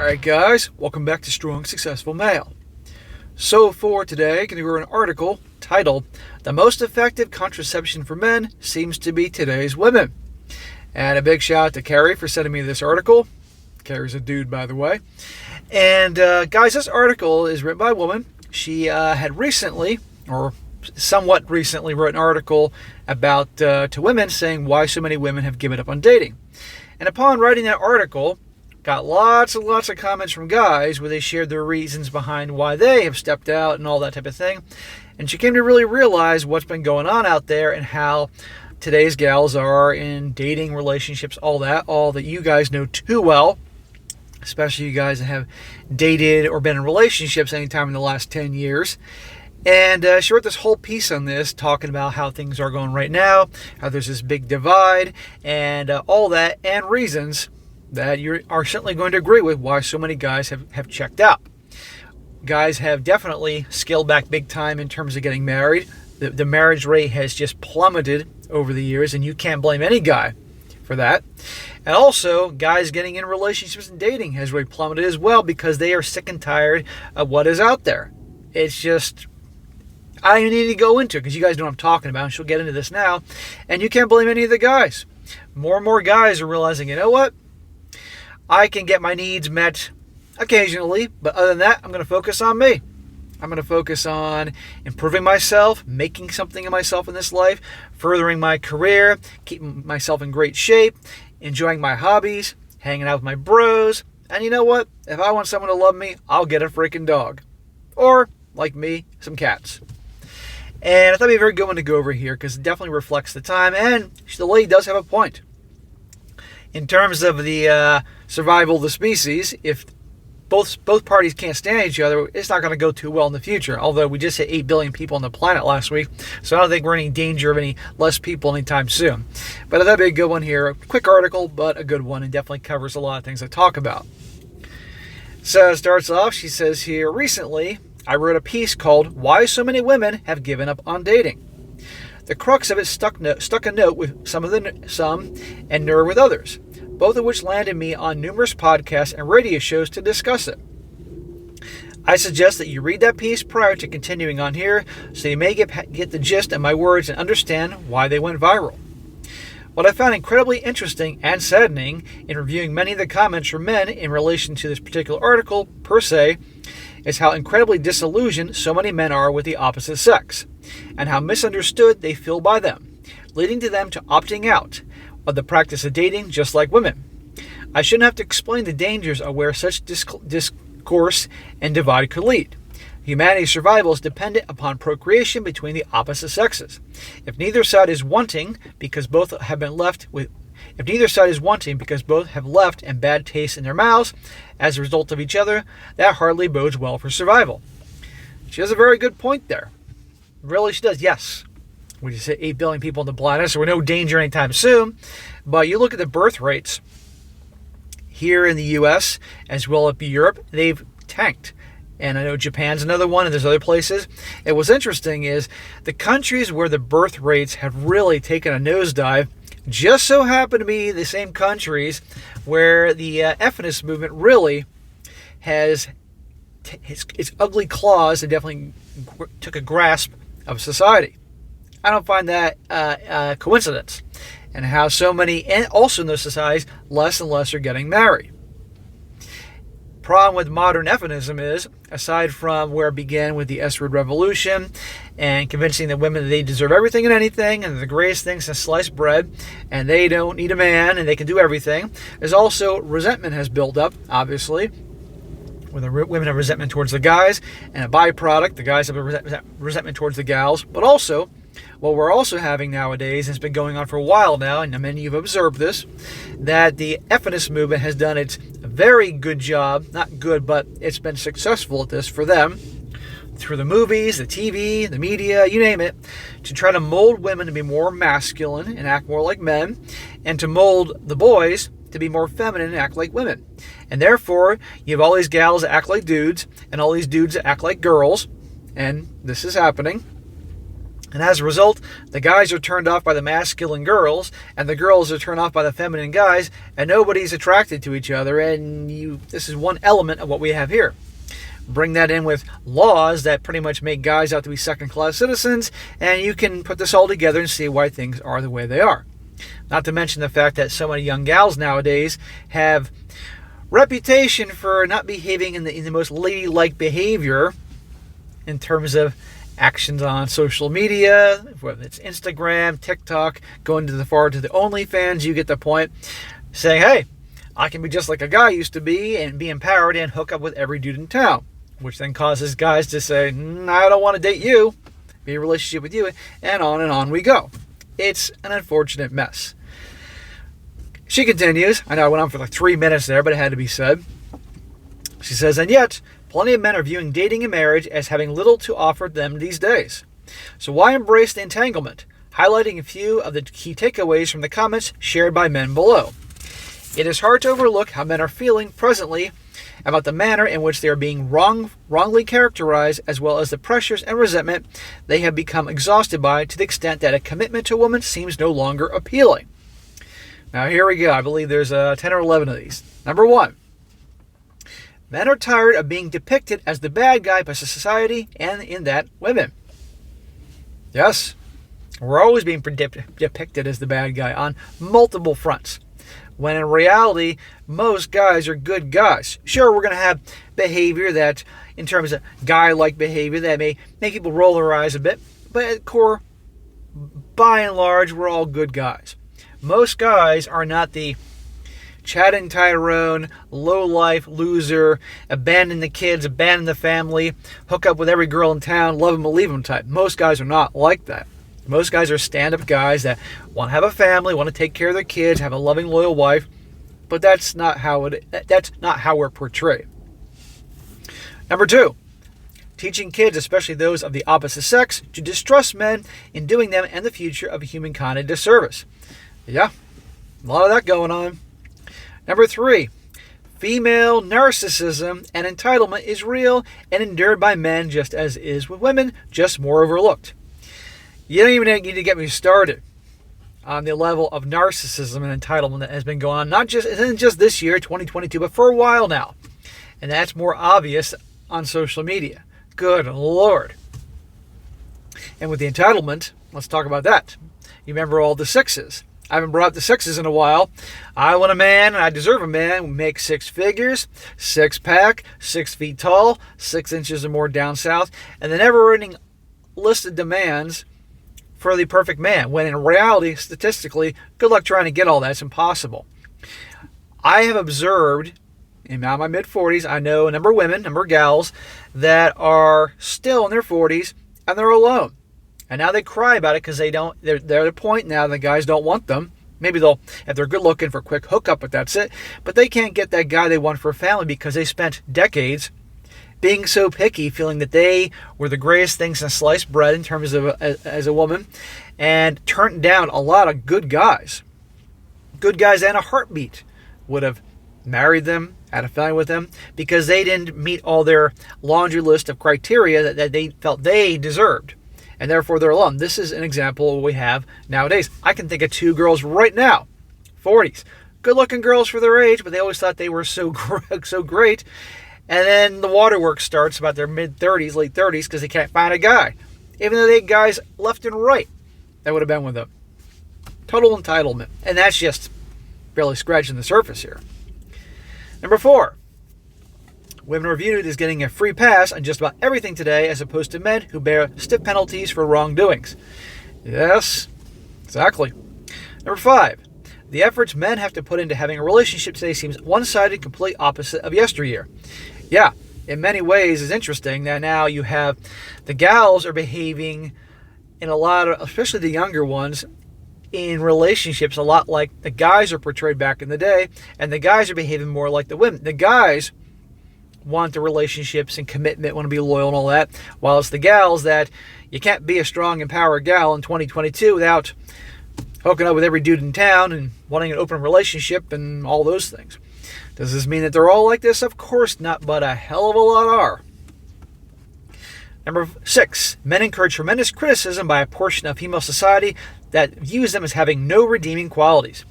Alright guys, welcome back to Strong Successful Male. So for today, I'm going to go over an article titled, "The Most Effective Contraception for Men Seems to Be Today's Women." And a big shout out to Carrie for sending me this article. Carrie's a dude, by the way. And guys, this article is written by a woman. She had recently, or somewhat recently, wrote an article about to women saying why so many women have given up on dating. And upon writing that article, got lots and lots of comments from guys where they shared their reasons behind why they have stepped out and all that type of thing. And she came to really realize what's been going on out there and how today's gals are in dating, relationships, all that you guys know too well, especially you guys that have dated or been in relationships anytime in the last 10 years. And she wrote this whole piece on this, talking about how things are going right now, how there's this big divide, and all that, and reasons that you are certainly going to agree with why so many guys have checked out. Guys have definitely scaled back big time in terms of getting married. The marriage rate has just plummeted over the years, and you can't blame any guy for that. And also, guys getting in relationships and dating has really plummeted as well because they are sick and tired of what is out there. It's just, I don't even need to go into it because you guys know what I'm talking about, and she'll get into this now. And you can't blame any of the guys. More and more guys are realizing, you know what? I can get my needs met occasionally, but other than that, I'm going to focus on me. I'm going to focus on improving myself, making something of myself in this life, furthering my career, keeping myself in great shape, enjoying my hobbies, hanging out with my bros. And you know what? If I want someone to love me, I'll get a freaking dog. Or, like me, some cats. And I thought it'd be a very good one to go over here because it definitely reflects the time. And the lady does have a point. In terms of the survival of the species, if both parties can't stand each other, it's not going to go too well in the future. Although we just hit 8 billion people on the planet last week, so I don't think we're in any danger of any less people anytime soon. But that'd be a good one here. A quick article, but a good one, and definitely covers a lot of things I talk about. So it starts off, she says here, recently I wrote a piece called "Why So Many Women Have Given Up on Dating." The crux of it stuck a note with some and nerve with others, both of which landed me on numerous podcasts and radio shows to discuss it. I suggest that you read that piece prior to continuing on here so you may get the gist of my words and understand why they went viral. What I found incredibly interesting and saddening in reviewing many of the comments from men in relation to this particular article, per se, is how incredibly disillusioned so many men are with the opposite sex, and how misunderstood they feel by them, leading to them to opting out of the practice of dating just like women. I shouldn't have to explain the dangers of where such discourse and divide could lead. Humanity's survival is dependent upon procreation between the opposite sexes. If neither side is wanting because both have left and bad taste in their mouths as a result of each other, that hardly bodes well for survival. She has a very good point there. Really, she does. Yes, we just hit 8 billion people on the planet, so we're no danger anytime soon. But you look at the birth rates here in the U.S. as well as Europe, they've tanked. And I know Japan's another one, and there's other places. And what's interesting is the countries where the birth rates have really taken a nosedive just so happen to be the same countries where the feminist movement really has its ugly claws and definitely took a grasp of society. I don't find that a coincidence. And how so many, and also in those societies, less and less are getting married. Problem with modern feminism is, aside from where it began with the S-word revolution and convincing the women that they deserve everything and anything and the greatest thing since sliced bread and they don't need a man and they can do everything, there's also resentment has built up, obviously, where the women have resentment towards the guys, and a byproduct, the guys have a resentment towards the gals. But also, what we're also having nowadays, and it's been going on for a while now, and many of you have observed this, that the feminist movement has done its very good job, not good, but it's been successful at this for them, through the movies, the TV, the media, you name it, to try to mold women to be more masculine and act more like men, and to mold the boys to be more feminine and act like women. And therefore, you have all these gals that act like dudes, and all these dudes that act like girls, and this is happening. And as a result, the guys are turned off by the masculine girls, and the girls are turned off by the feminine guys, and nobody's attracted to each other. And this is one element of what we have here. Bring that in with laws that pretty much make guys out to be second-class citizens, and you can put this all together and see why things are the way they are. Not to mention the fact that so many young gals nowadays have reputation for not behaving in the most ladylike behavior in terms of actions on social media, whether it's Instagram, TikTok, going to the OnlyFans, you get the point, saying, hey, I can be just like a guy used to be and be empowered and hook up with every dude in town, which then causes guys to say, I don't want to date you, be in a relationship with you, and on we go. It's an unfortunate mess. She continues, I know I went on for like 3 minutes there, but it had to be said. She says, and yet, plenty of men are viewing dating and marriage as having little to offer them these days. So why embrace the entanglement? Highlighting a few of the key takeaways from the comments shared by men below. It is hard to overlook how men are feeling presently about the manner in which they are being wrongly characterized, as well as the pressures and resentment they have become exhausted by, to the extent that a commitment to a woman seems no longer appealing. Now here we go. I believe there's 10 or 11 of these. Number 1. Men are tired of being depicted as the bad guy by society, and in that, women. Yes, we're always being depicted as the bad guy on multiple fronts, when in reality, most guys are good guys. Sure, we're going to have behavior that, in terms of guy-like behavior, that may make people roll their eyes a bit, but at core, by and large, we're all good guys. Most guys are not the Chad and Tyrone, low-life loser, abandon the kids, abandon the family, hook up with every girl in town, love them or leave them type. Most guys are not like that. Most guys are stand-up guys that want to have a family, want to take care of their kids, have a loving, loyal wife, but that's not how we're portrayed. Number 2, teaching kids, especially those of the opposite sex, to distrust men in doing them and the future of humankind a disservice. Yeah, a lot of that going on. Number 3, female narcissism and entitlement is real and endured by men just as is with women, just more overlooked. You don't even need to get me started on the level of narcissism and entitlement that has been going on, it isn't just this year, 2022, but for a while now. And that's more obvious on social media. Good Lord. And with the entitlement, let's talk about that. You remember all the sixes. I haven't brought up the sixes in a while. I want a man, and I deserve a man who makes 6 figures, 6-pack, 6 feet tall, 6 inches or more down south, and the never-ending list of demands for the perfect man, when in reality, statistically, good luck trying to get all that. It's impossible. I have observed, in now my mid-40s, I know a number of women, a number of gals, that are still in their 40s, and they're alone. And now they cry about it because they're at a point now the guys don't want them. Maybe if they're good looking for a quick hookup, but that's it. But they can't get that guy they want for a family because they spent decades being so picky, feeling that they were the greatest things in sliced bread in terms of as a woman, and turned down a lot of good guys. Good guys and a heartbeat would have married them, had a family with them, because they didn't meet all their laundry list of criteria that they felt they deserved. And therefore they're alone. This is an example of what we have nowadays. I can think of 2 girls right now, 40s. Good-looking girls for their age, but they always thought they were so great. And then the waterworks starts about their mid-30s, late 30s, because they can't find a guy. Even though they had guys left and right that would have been with them. Total entitlement. And that's just barely scratching the surface here. Number 4. Women are viewed as getting a free pass on just about everything today, as opposed to men who bear stiff penalties for wrongdoings. Yes, exactly. Number 5. The efforts men have to put into having a relationship today seems one-sided, complete opposite of yesteryear. Yeah, in many ways it's interesting that now you have the gals are behaving in a lot of, especially the younger ones, in relationships a lot like the guys are portrayed back in the day, and the guys are behaving more like the women. The guys want the relationships and commitment, want to be loyal and all that, while it's the gals that you can't be a strong, empowered gal in 2022 without hooking up with every dude in town and wanting an open relationship and all those things. Does this mean that they're all like this? Of course not, but a hell of a lot are. Number 6, men encourage tremendous criticism by a portion of female society that views them as having no redeeming qualities.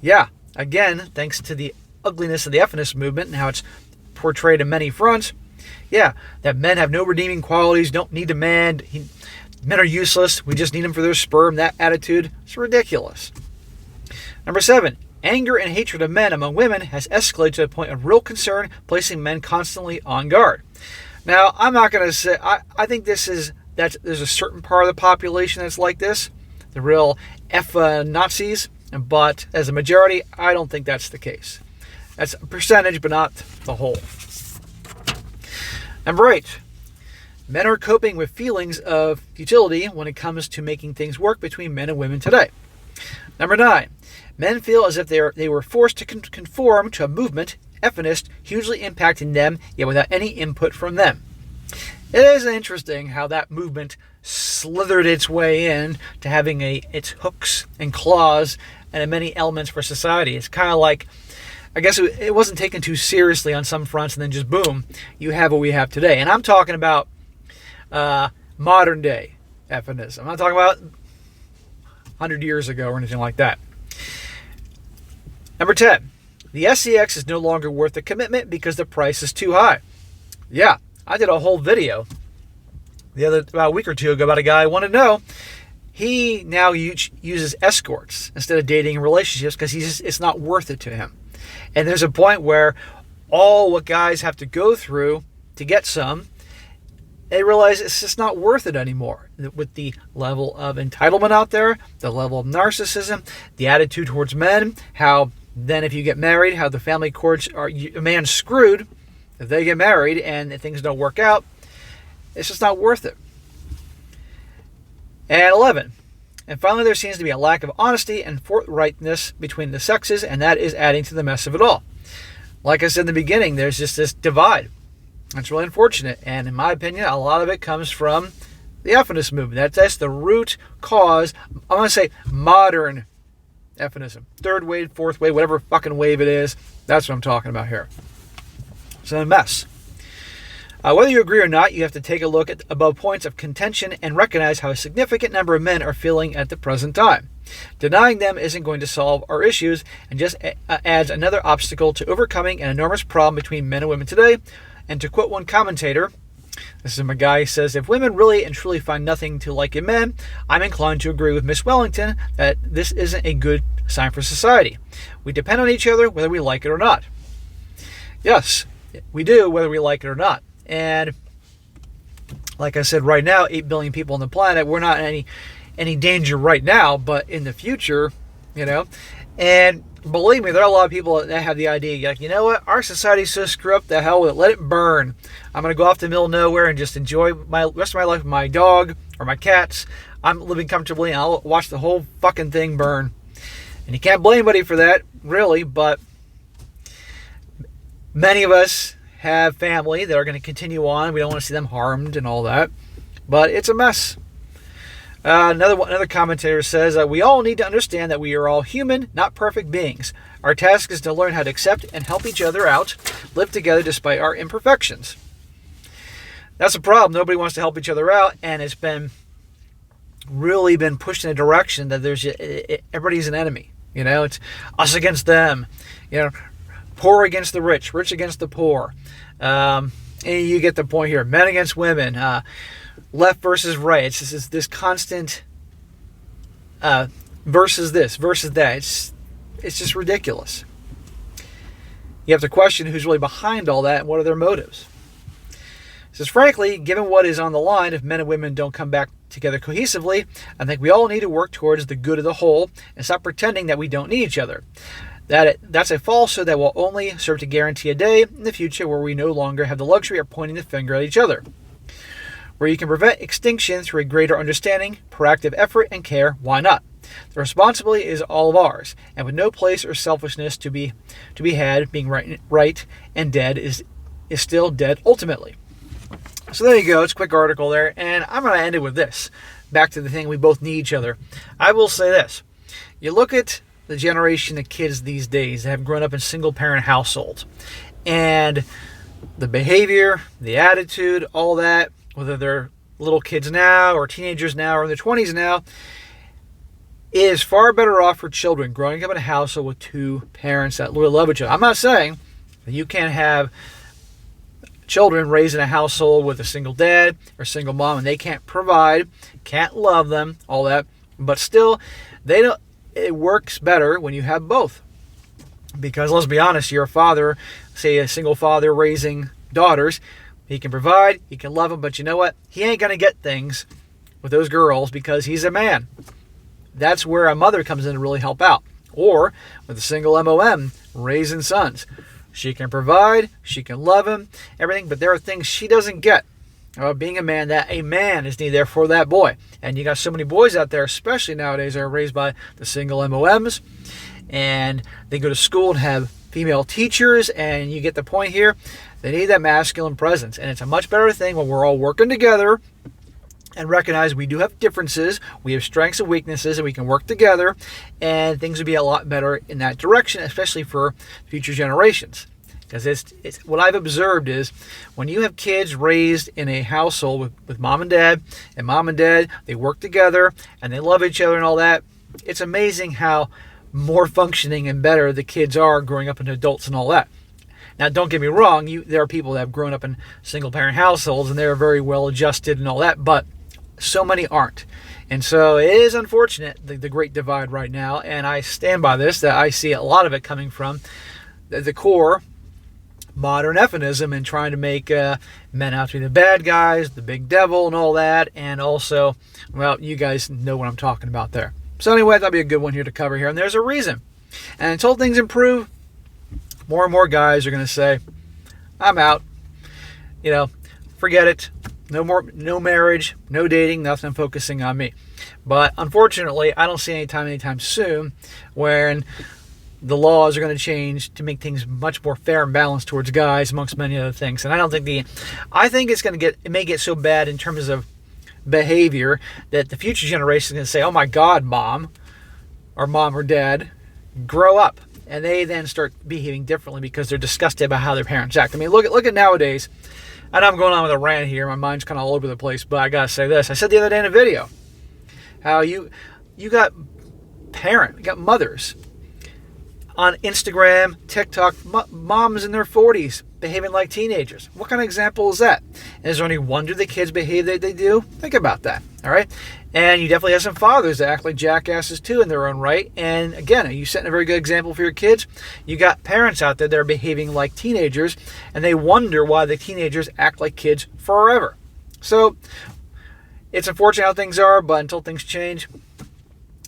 Yeah, again, thanks to the ugliness of the feminist movement and how it's portrayed in many fronts. Yeah, that men have no redeeming qualities, don't need a man, men are useless, we just need them for their sperm, that attitude. It's ridiculous. Number 7, anger and hatred of men among women has escalated to a point of real concern, placing men constantly on guard. Now, I'm not going to say, I think there's a certain part of the population that's like this, the real Nazis, but as a majority, I don't think that's the case. That's a percentage, but not the whole. Number 8, men are coping with feelings of futility when it comes to making things work between men and women today. Number 9, men feel as if they were forced to conform to a movement, feminist, hugely impacting them, yet without any input from them. It is interesting how that movement slithered its way in to having its hooks and claws and many elements for society. It's kind of like, I guess it wasn't taken too seriously on some fronts, and then just boom, you have what we have today. And I'm talking about modern day feminism. I'm not talking about 100 years ago or anything like that. Number 10, the SEX is no longer worth the commitment because the price is too high. Yeah, I did a whole video about a week or two ago about a guy I wanted to know. He now uses escorts instead of dating in relationships because it's not worth it to him. And there's a point where all what guys have to go through to get some, they realize it's just not worth it anymore. With the level of entitlement out there, the level of narcissism, the attitude towards men, how then if you get married, how the family courts are, a man's screwed if they get married and things don't work out. It's just not worth it. And 11, and finally there seems to be a lack of honesty and forthrightness between the sexes, and that is adding to the mess of it all. Like I said in the beginning, there's just this divide. That's really unfortunate, and in my opinion, a lot of it comes from the feminist movement. That's the root cause. I'm going to say modern feminism. Third wave, fourth wave, whatever fucking wave it is. That's what I'm talking about here. It's a mess. Whether you agree or not, you have to take a look at above points of contention and recognize how a significant number of men are feeling at the present time. Denying them isn't going to solve our issues and just adds another obstacle to overcoming an enormous problem between men and women today. And to quote one commentator, this is a guy who says, if women really and truly find nothing to like in men, I'm inclined to agree with Miss Wellington that this isn't a good sign for society. We depend on each other whether we like it or not. Yes, we do, whether we like it or not. And like I said, right now, 8 billion people on the planet, we're not in any danger right now, but in the future, and believe me, there are a lot of people that have the idea, like, you know what, our society's so screwed up, the hell with it, let it burn. I'm going to go off to the middle of nowhere and just enjoy my rest of my life with my dog or my cats. I'm living comfortably, and I'll watch the whole fucking thing burn. And you can't blame anybody for that, really, but many of us have family that are going to continue on. We don't want to see them harmed and all that. But it's a mess. Another commentator says, we all need to understand that we are all human, not perfect beings. Our task is to learn how to accept and help each other out, live together despite our imperfections. That's a problem. Nobody wants to help each other out, and it's really been pushed in a direction that everybody's an enemy. It's us against them. Poor against the rich against the poor. And you get the point here. Men against women. Left versus right. It's just this constant versus this, versus that. It's just ridiculous. You have to question who's really behind all that and what are their motives. It says, frankly, given what is on the line, if men and women don't come back together cohesively, I think we all need to work towards the good of the whole and stop pretending that we don't need each other. That's a falsehood that will only serve to guarantee a day in the future where we no longer have the luxury of pointing the finger at each other. Where you can prevent extinction through a greater understanding, proactive effort, and care, why not? The responsibility is all of ours, and with no place or selfishness to be had, being right and dead is still dead ultimately. So there you go. It's a quick article there, and I'm going to end it with this. Back to the thing, we both need each other. I will say this. You look at the generation of kids these days that have grown up in single-parent households, and the behavior, the attitude, all that, whether they're little kids now or teenagers now or in their 20s now, is far better off for children growing up in a household with two parents that really love each other. I'm not saying that you can't have children raised in a household with a single dad or single mom and they can't provide, can't love them, all that, but still, it works better when you have both. Because let's be honest, you're a father, say a single father raising daughters, he can provide, he can love them, but you know what? He ain't going to get things with those girls because he's a man. That's where a mother comes in to really help out. Or with a single MOM, raising sons. She can provide, she can love him, everything, but there are things she doesn't get. Being a man, that a man is needed there for that boy. And you got so many boys out there, especially nowadays, that are raised by the single MOMs. And they go to school and have female teachers, and you get the point here. They need that masculine presence. And it's a much better thing when we're all working together and recognize we do have differences, we have strengths and weaknesses, and we can work together, and things would be a lot better in that direction, especially for future generations. Because it's what I've observed is when you have kids raised in a household with mom and dad, they work together, and they love each other and all that, it's amazing how more functioning and better the kids are growing up into adults and all that. Now, don't get me wrong, there are people that have grown up in single-parent households, and they're very well-adjusted and all that, but so many aren't. And so it is unfortunate, the great divide right now, and I stand by this, that I see a lot of it coming from the core modern feminism and trying to make men out to be the bad guys, the big devil and all that, and also, well, you guys know what I'm talking about there. So anyway, that'll be a good one here to cover here, and there's a reason. And until things improve, more and more guys are going to say, I'm out. Forget it. No marriage, no dating, nothing focusing on me. But unfortunately, I don't see anytime soon when the laws are going to change to make things much more fair and balanced towards guys, amongst many other things. And I think it may get so bad in terms of behavior that the future generation is going to say, oh my God, mom or dad, grow up. And they then start behaving differently because they're disgusted about how their parents act. I mean, look at nowadays. I know I'm going on with a rant here. My mind's kind of all over the place, but I got to say this. I said the other day in a video how you got mothers on Instagram, TikTok, moms in their 40s behaving like teenagers. What kind of example is that? And is there any wonder the kids behave that they do? Think about that, all right? And you definitely have some fathers that act like jackasses too in their own right. And again, are you setting a very good example for your kids? You got parents out there that are behaving like teenagers, and they wonder why the teenagers act like kids forever. So it's unfortunate how things are, but until things change,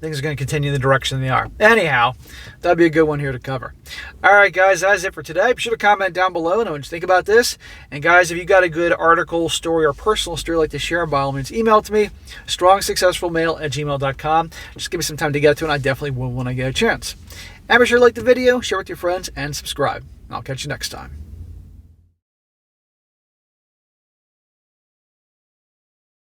things are going to continue in the direction they are. Anyhow, that'll be a good one here to cover. All right, guys, that's it for today. Be sure to comment down below and know what you think about this. And guys, if you got a good article, story, or personal story you'd like to share, by all means, email it to me, strongsuccessfulmale@gmail.com. Just give me some time to get to it, and I definitely will when I get a chance. And be sure to like the video, share with your friends, and subscribe. I'll catch you next time.